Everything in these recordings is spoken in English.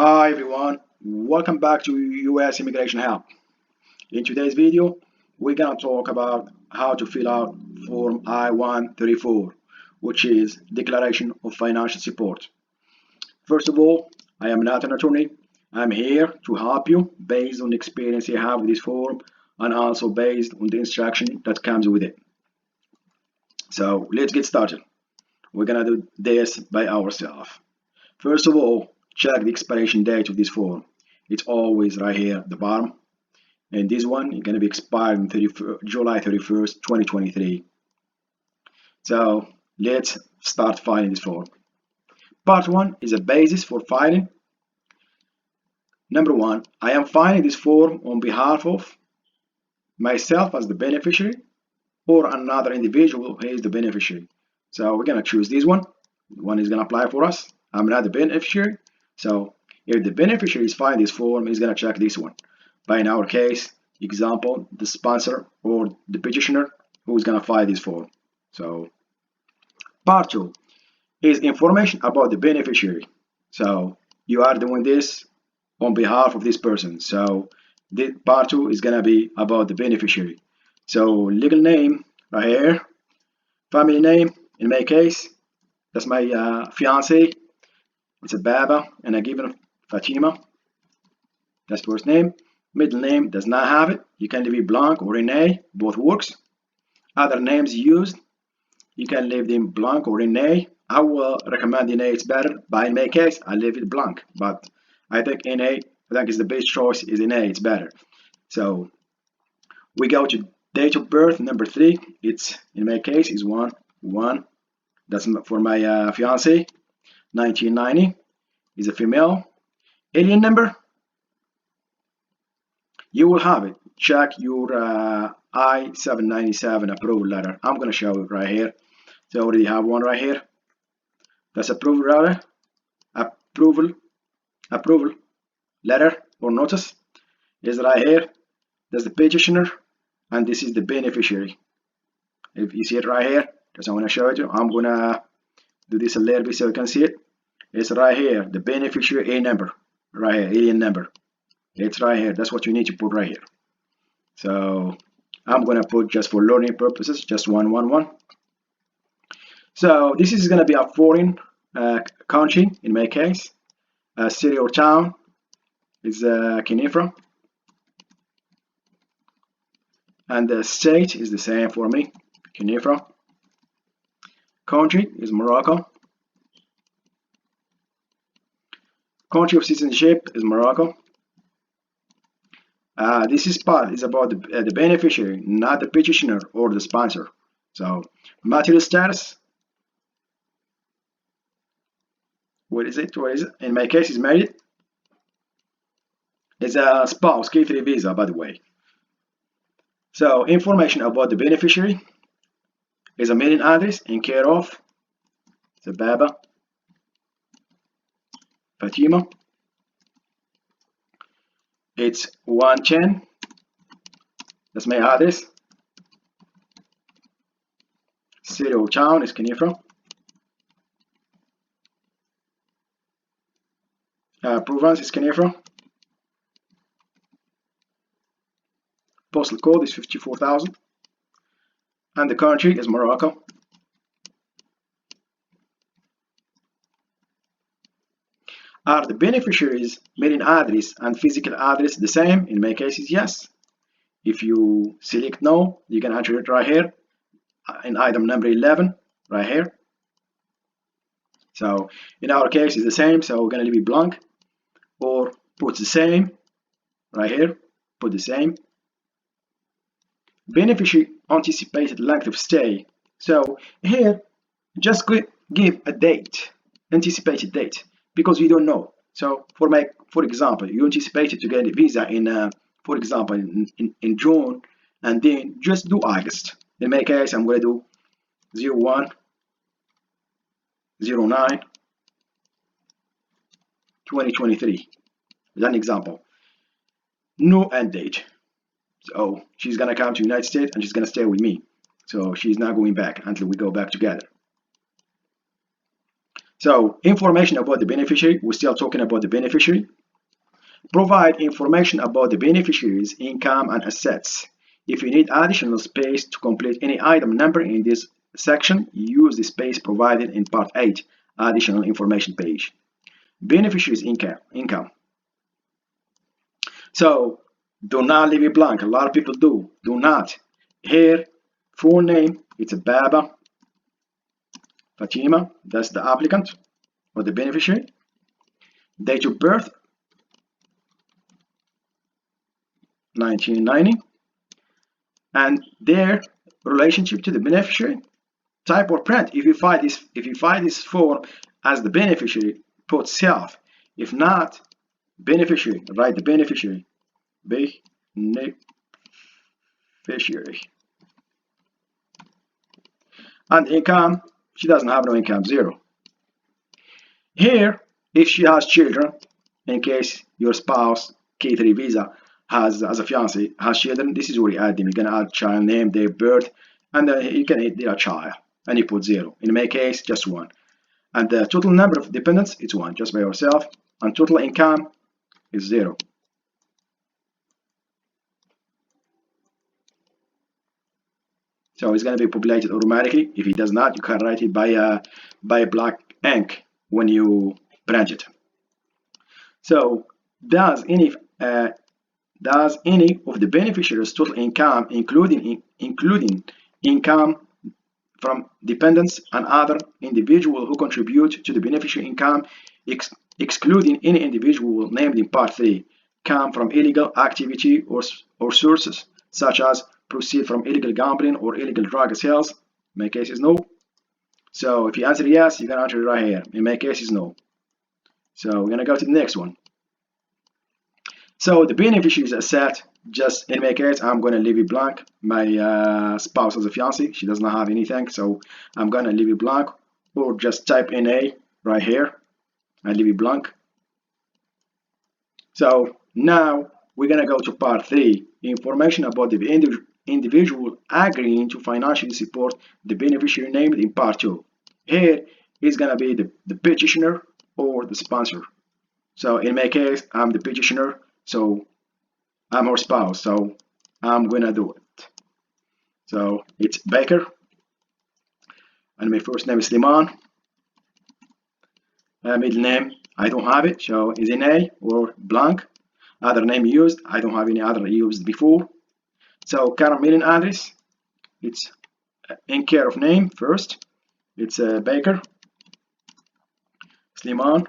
Hi everyone, welcome back to US Immigration Help. In today's video, we're gonna talk about how to fill out Form I-134, which is Declaration of Financial Support. First of all, I am not an attorney. I'm here to help you based on the experience you have with this form and also based on the instruction that comes with it. So let's get started. We're gonna do this by ourselves. First of all, check the expiration date of this form. It's always right here at the bottom. And this one is going to be expired on July 31st, 2023. So let's start filing this form. Part 1 is a basis for filing. Number 1, I am filing this form on behalf of myself as the beneficiary or another individual who is the beneficiary. So we're going to choose this one. The one is going to apply for us. I'm not the beneficiary. So if the beneficiary is filing this form, he's going to check this one. But in our case, example, the sponsor or the petitioner who is going to file this form. So part 2 is information about the beneficiary. So you are doing this on behalf of this person. So the part 2 is going to be about the beneficiary. So legal name right here, family name, in my case, that's my fiance. It's a Baba, and I give it Fatima. That's first name. Middle name does not have it. You can leave it blank or Renee, both works. Other names used, you can leave them blank or Renee. I will recommend Renee, it's better, but in my case, I leave it blank. But I think Renee, I think is the best choice is Renee, it's better. So we go to date of birth, number 3. It's, in my case, is 1. That's for my fiance. 1990 is a female. Alien number, you will have it. Check your I-797 approval letter. I'm going to show it right here. So I already have one right here. That's approval letter, approval letter or notice is right here. That's the petitioner, and this is the beneficiary. If you see it right here, that's what I'm going to show it to you. I'm going to do this a little bit so you can see it. It's right here, the beneficiary A number, right here, alien number. It's right here. That's what you need to put right here. So I'm going to put, just for learning purposes, just 111. So this is going to be a foreign country in my case. City or town is Kinifra. And the state is the same for me, Kinifra. Country is Morocco. Country of citizenship is Morocco. This is part is about the beneficiary, not the petitioner or the sponsor. So material status. What is it? What is it? In my case, is married. It's a spouse K3 visa, by the way. So information about the beneficiary is a mailing address in care of the Baba Fatima. It's 110. That's my address. City or town is Kinifra. Province is Kinifra. Postal code is 54,000. And the country is Morocco. Are the beneficiaries' mailing address and physical address the same? In my case, is yes. If you select no, you can enter it right here in item number 11, right here. So in our case, it's the same, so we're going to leave it blank or put the same right here, put the same. Beneficiary anticipated length of stay. So here, just give a date, anticipated date, because you don't know. So for example, you anticipated to get a visa in, for example, in June, and then just do August. In my case, I'm going to do 01, 09, 2023. As an example. No end date. So she's gonna come to the United States and she's gonna stay with me. So she's not going back until we go back together. So information about the beneficiary, we're still talking about the beneficiary. Provide information about the beneficiary's income and assets. If you need additional space to complete any item number in this section, use the space provided in Part 8, additional information page. Beneficiary's income. So do not leave it blank. A lot of people do. Do not. Here, full name, it's a Baba Fatima. That's the applicant or the beneficiary. Date of birth, 1990. And their relationship to the beneficiary. Type or print. If you find this form as the beneficiary, put self. If not, beneficiary. Write the beneficiary. Beneficiary. And income, she doesn't have no income, 0. Here, if she has children, in case your spouse K3 visa has as a fiance has children, this is where you add them. You're gonna add child name, their birth, and you can add their child, and you put 0. In my case, just 1. And the total number of dependents is 1, just by yourself, and total income is 0. So it's going to be populated automatically. If it does not, you can write it by black ink when you print it. So does any of the beneficiaries' total income, including income from dependents and other individuals who contribute to the beneficiary income, excluding any individual named in Part 3, come from illegal activity or sources such as proceed from illegal gambling or illegal drug sales? In my case is no. So if you answer yes, you're gonna answer it right here. In my case is no. So we're gonna go to the next one. So the beneficiary's asset, just in my case, I'm gonna leave it blank. My spouse has a fiance, she does not have anything, so I'm gonna leave it blank, or just type in A right here and leave it blank. So now we're gonna go to Part 3, information about the individual agreeing to financially support the beneficiary named in Part 2. Here is going to be the petitioner or the sponsor. So in my case, I'm the petitioner, so I'm her spouse, so I'm going to do it. So it's Baker, and my first name is Sliman. Middle name, I don't have it, so is in A or blank. Other name used, I don't have any other used before. So current mailing address, it's in care of name first. It's Baker, Sliman.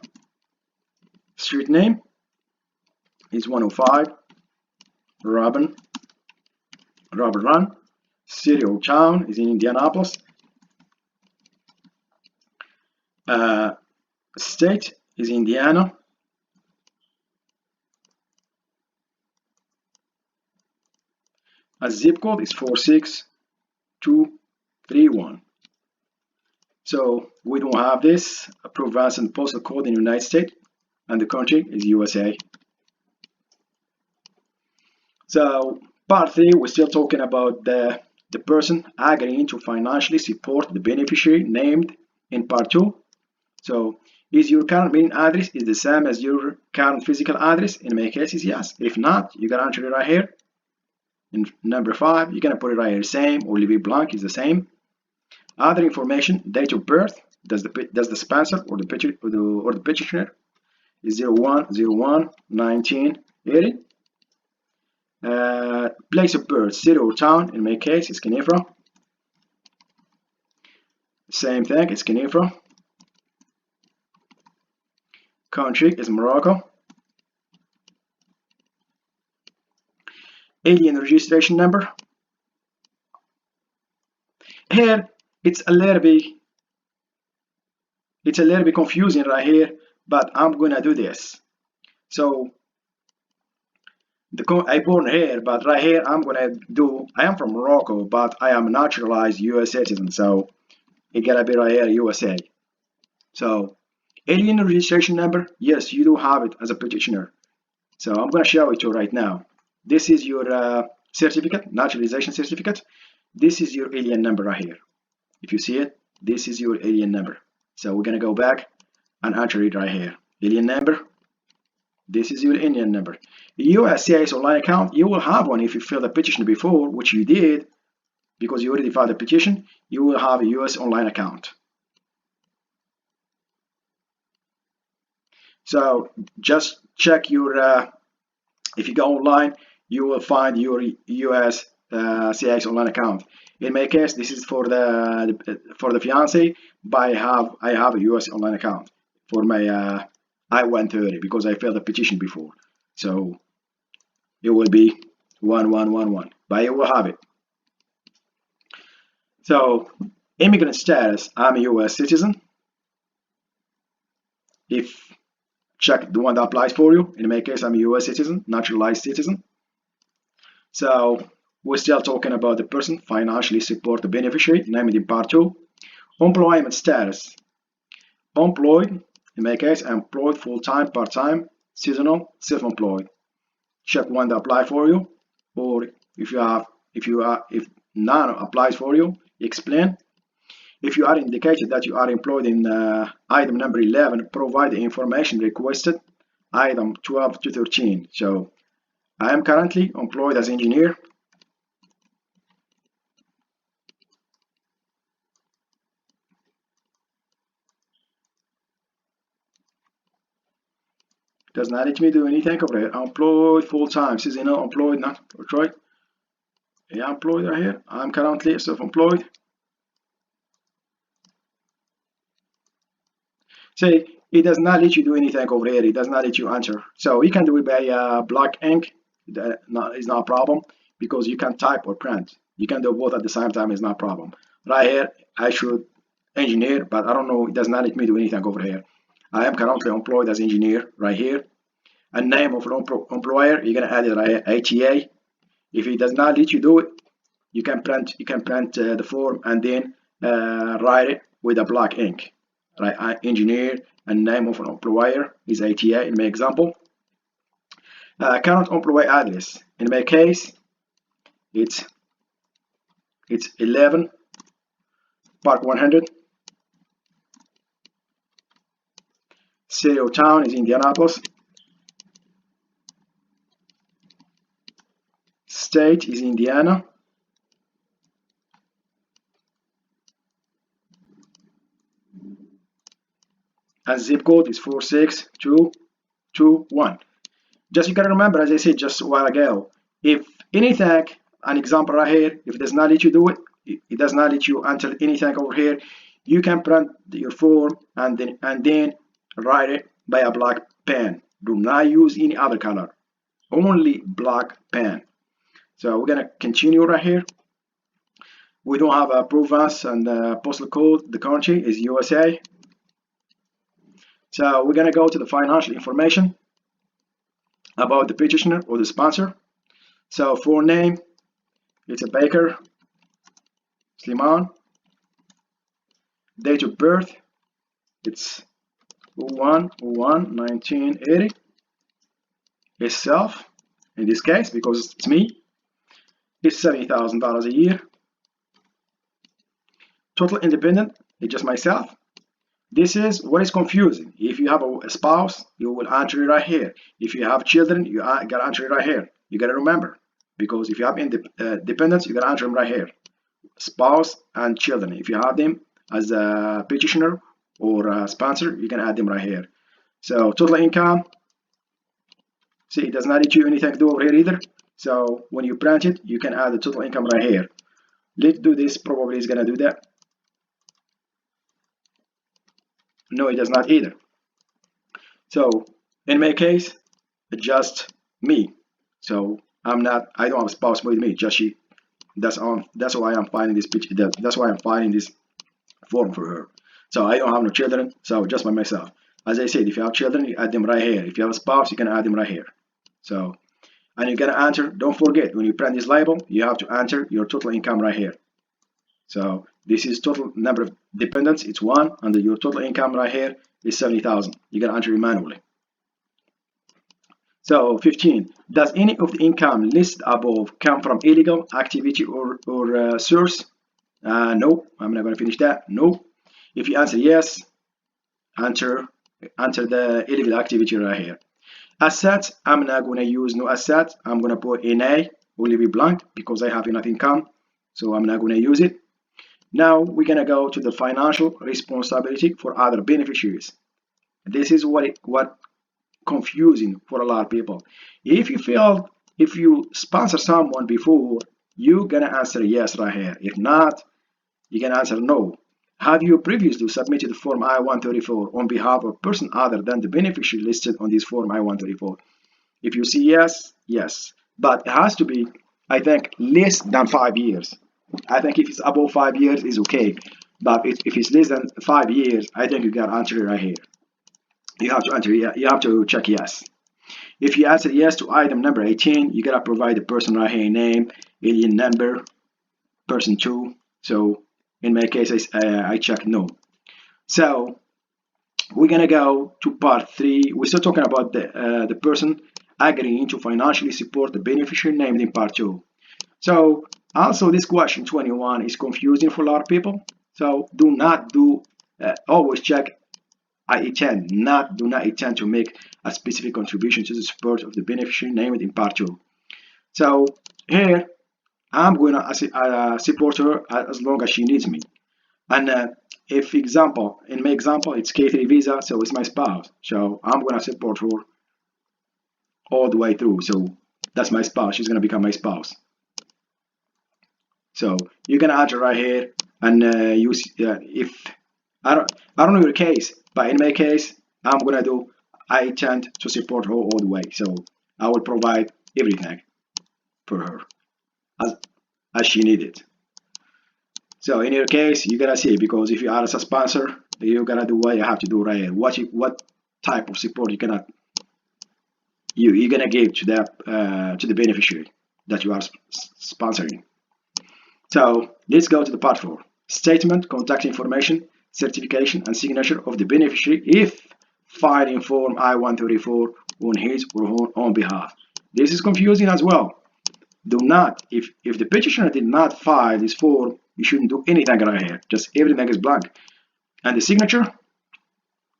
Street name is 105 Robin Run. City or town is in Indianapolis. State is Indiana. A zip code is 46231. So we don't have this province and postal code in the United States, and the country is USA. So Part 3, we're still talking about the person agreeing to financially support the beneficiary named in Part 2. So is your current mailing address is the same as your current physical address? In my case is yes. If not, you gotta enter it right here. In number 5, you're gonna put it right here, same, or leave it blank, is the same. Other information, date of birth, does the sponsor or the petitioner is 01/01/1980. Place of birth, city or town, in my case is Kenifra. Same thing, it's Kenifra. Country is Morocco. Alien registration number. Here it's a little bit confusing right here, but I'm gonna do this. So I born here, but right here I'm gonna do, I am from Morocco, but I am a naturalized US citizen, so it gotta be right here, USA. So alien registration number, yes, you do have it as a petitioner. So I'm gonna show it to you right now. This is your certificate, naturalization certificate. This is your alien number right here. If you see it, this is your alien number. So we're gonna go back and enter it right here. Alien number. This is your Indian number. USCIS online account, you will have one if you filled the petition before, which you did because you already filed the petition. You will have a US online account. So just check your, if you go online, you will find your US CIS online account. In my case, this is for the fiance, but I have a US online account for my I-130 because I filled the petition before. So it will be 1111, but you will have it. So immigrant status, I'm a US citizen. If check the one that applies for you. In my case, I'm a US citizen, naturalized citizen. So we're still talking about the person financially support the beneficiary, named in part 2. Employment status. Employed, in my case, employed full-time, part-time, seasonal, self-employed. Check one that apply for you, or if none applies for you, explain. If you are indicated that you are employed in item number 11, provide the information requested, item 12 to 13. So I am currently employed as engineer. Does not let me do anything over here. Employed full-time, seasonal, employed, not right. Yeah, employed right here. I'm currently self-employed. See, it does not let you do anything over here. It does not let you enter. So you can do it by black ink. That is not a problem because you can type or print. You can do both at the same time. It's not a problem. Right here, I should engineer, but I don't know. It does not let me do anything over here. I am currently employed as engineer right here. A name of an employer, you're gonna add it right here, ATA. If it does not let you do it, you can print the form and then write it with a black ink. Right, engineer and name of an employer is ATA in my example. Current employee address. In my case, it's 11 Park 100. City or town is Indianapolis. State is Indiana. And zip code is 46221. Just you can remember, as I said just a while ago, if anything, an example right here, if it does not let you do it, it does not let you enter anything over here, you can print your form and then write it by a black pen. Do not use any other color, only black pen. So we're gonna continue right here. We don't have a province and postal code. The country is USA. So we're gonna go to the financial information about the petitioner or the sponsor. So for name, it's a Baker Sliman. Date of birth, it's 01/01/1980. Itself, in this case, because it's me, it's $70,000 a year. Total independent, it's just myself. This is what is confusing. If you have a spouse, you will enter it right here. If you have children, you gotta enter it right here. You gotta remember, because if you have dependents, you gotta enter them right here. Spouse and children. If you have them as a petitioner or a sponsor, you can add them right here. So total income. See, it does not let you anything to do over here either. So when you print it, you can add the total income right here. Let's do this. Probably is gonna do that. No, it does not either. So in my case, just me. So I don't have a spouse with me, just she. That's why I'm filing this picture. That's why I'm filing this form for her. So I don't have no children, so just by myself. As I said, if you have children, you add them right here. If you have a spouse, you can add them right here. So, and you're gonna enter, don't forget, when you print this label, you have to enter your total income right here. So this is total number of dependents, it's 1, and your total income right here is 70,000. You're gonna enter it manually. So 15, does any of the income listed above come from illegal activity or source? No, I'm not gonna finish that. No. If you answer yes, enter enter the illegal activity right here. Asset, I'm not gonna use no asset. I'm gonna put NA, will leave it blank because I have enough income, so I'm not gonna use it. Now we're gonna go to the financial responsibility for other beneficiaries. This is what confusing for a lot of people. If you feel if you sponsor someone before, you're gonna answer yes right here. If not, you can answer no. Have you previously submitted the form I-134 on behalf of a person other than the beneficiary listed on this form I-134? If you see yes, yes. But it has to be, I think, less than 5 years. I think if it's above 5 years, it's okay. But if it's less than 5 years, I think you got answer it right here. You have to answer, you have to check yes. If you answer yes to item number 18, you gotta provide the person right here name, alien number, person 2. So in my case, I check no. So we're gonna go to part 3. We're still talking about the person agreeing to financially support the beneficiary named in part 2. So also this question 21 is confusing for a lot of people. So do not do always check I intend do not intend to make a specific contribution to the support of the beneficiary named in part 2. So here I'm going to support her as long as she needs me. And if example, in my example, it's K3 visa, so it's my spouse. So I'm going to support her all the way through. So that's my spouse. She's going to become my spouse. So you're going to enter right here, and use if I don't know your case, but in my case, I'm going to do I intend to support her all the way. So I will provide everything for her as she needed. So in your case, you gotta see, because if you are as a sponsor, you gotta do what you have to do right here. What type of support you're gonna give to the beneficiary that you are sponsoring. So let's go to the part 4. Statement, contact information, certification, and signature of the beneficiary if filed in form I-134 on his or her own behalf. This is confusing as well. Do not, if the petitioner did not file this form, you shouldn't do anything right here. Just everything is blank. And the signature,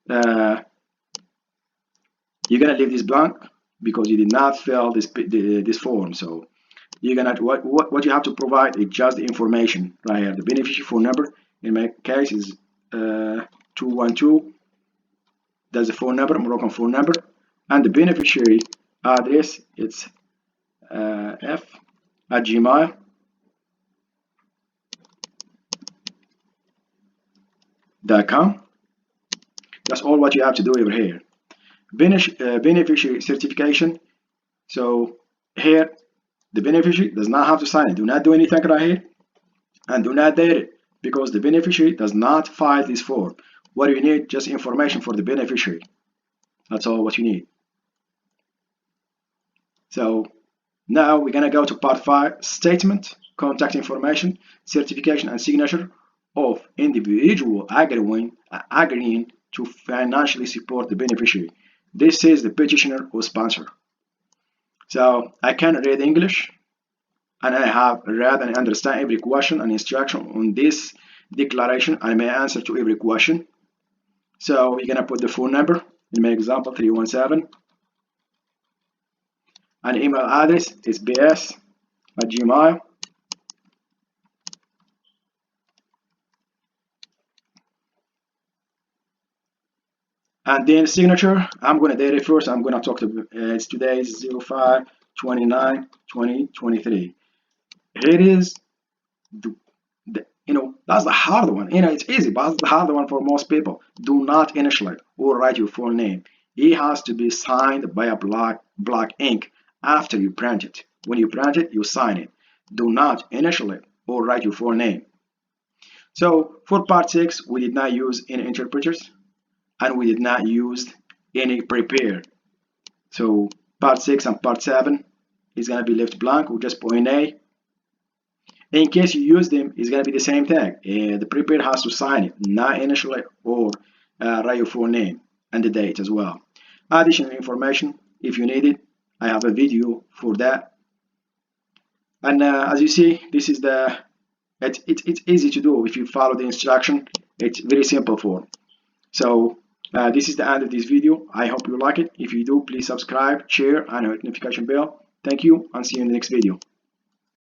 you're gonna leave this blank because you did not fill this form. So you're gonna what you have to provide is just the information right here. The beneficiary phone number in my case is 212. That's the phone number, Moroccan phone number, and the beneficiary address it's f@gmail.com. That's all what you have to do over here. Beneficiary certification. So here, the beneficiary does not have to sign it. Do not do anything right here, and do not date it, because the beneficiary does not file this form. What do you need? Just information for the beneficiary. That's all what you need. So now we're gonna go to part 5, statement, contact information, certification, and signature of individual agreeing to financially support the beneficiary. This is the petitioner or sponsor. So I can read English, and I have read and understand every question and instruction on this declaration. I may answer to every question. So we're gonna put the phone number in my example 317, and email address is bs@gmail. And then signature, I'm going to date it first. I'm going to talk to it's today is 05/29/2023. Here it is. That's the hard one. It's easy, but that's the hard one for most people. Do not initial it or write your full name. It has to be signed by a black ink after you print it. When you print it, you sign it. Do not initial it or write your full name. So for part 6, we did not use any interpreters, and we did not use any prepare. So part 6 and part 7 is going to be left blank. We'll just put in A. In case you use them, it's going to be the same thing. The prepare has to sign it, not initially, or write your full name and the date as well. Additional information, if you need it, I have a video for that. And as you see, this is it's easy to do if you follow the instruction. It's very simple form. So This is the end of this video. I hope you like it. If you do, please subscribe, share, and hit notification bell. Thank you, and see you in the next video.